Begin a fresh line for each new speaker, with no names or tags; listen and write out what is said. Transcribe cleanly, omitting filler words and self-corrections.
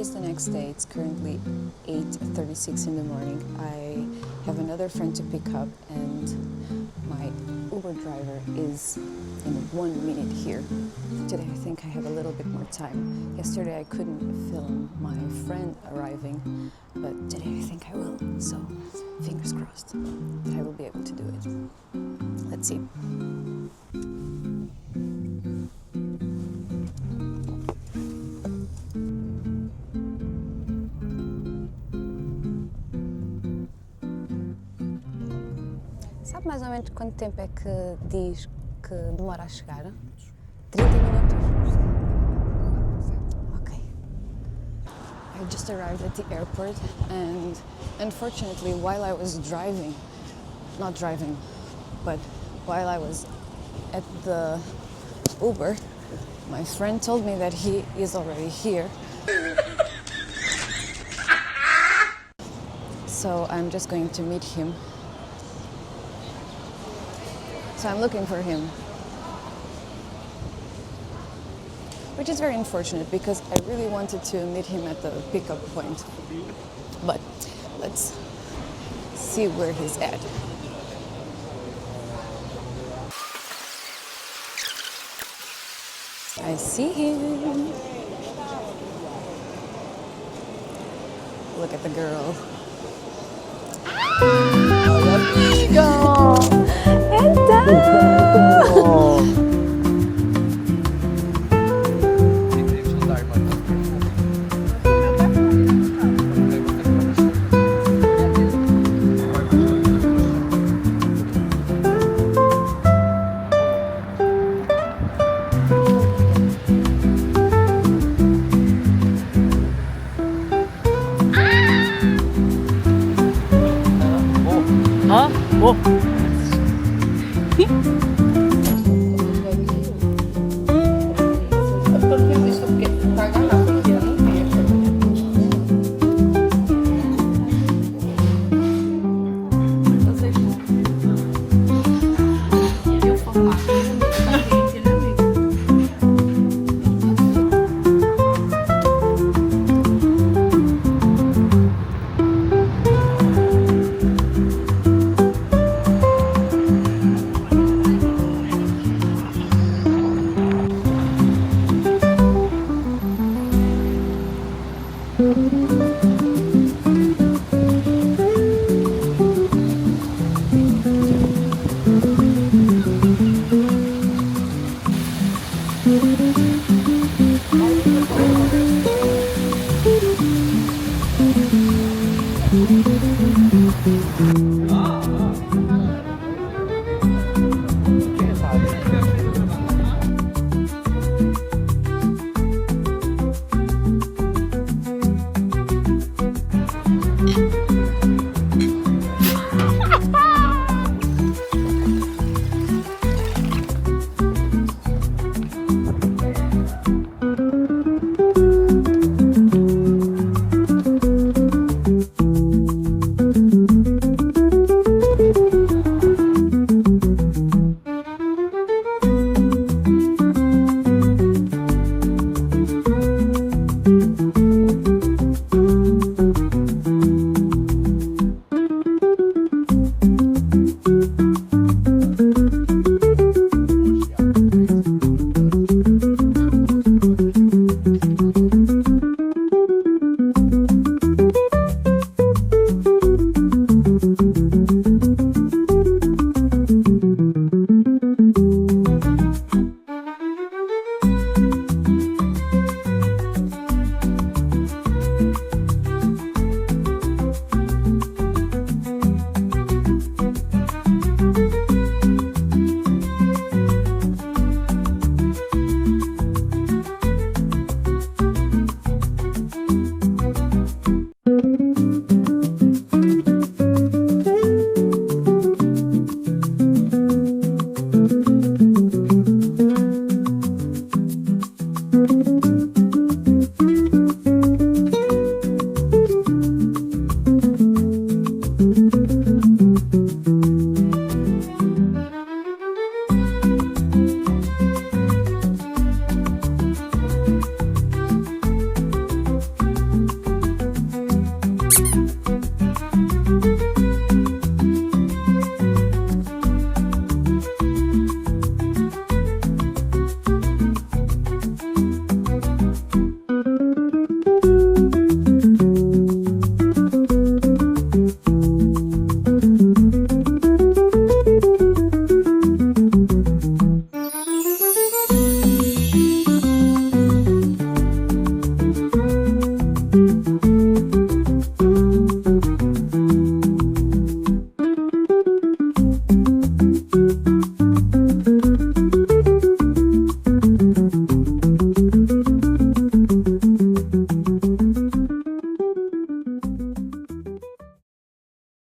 is the next day. It's currently 8:36 in the morning. I have another friend to pick up and my Uber driver is in 1 minute here. Today I think I have a little bit more time. Yesterday I couldn't film my friend arriving, but today I think I will. So fingers crossed that I will be able to do it. Let's see. Sabe mais ou menos quanto tempo é que diz que demora a chegar? 30 minutos? Okay. I just arrived at the airport and unfortunately while I was while I was at the Uber, my friend told me that he is already here. So I'm just going to meet him. So I'm looking for him, which is very unfortunate because I really wanted to meet him at the pickup point. But let's see where he's at. I see him. Look at the girl. Hola, amigo.
어?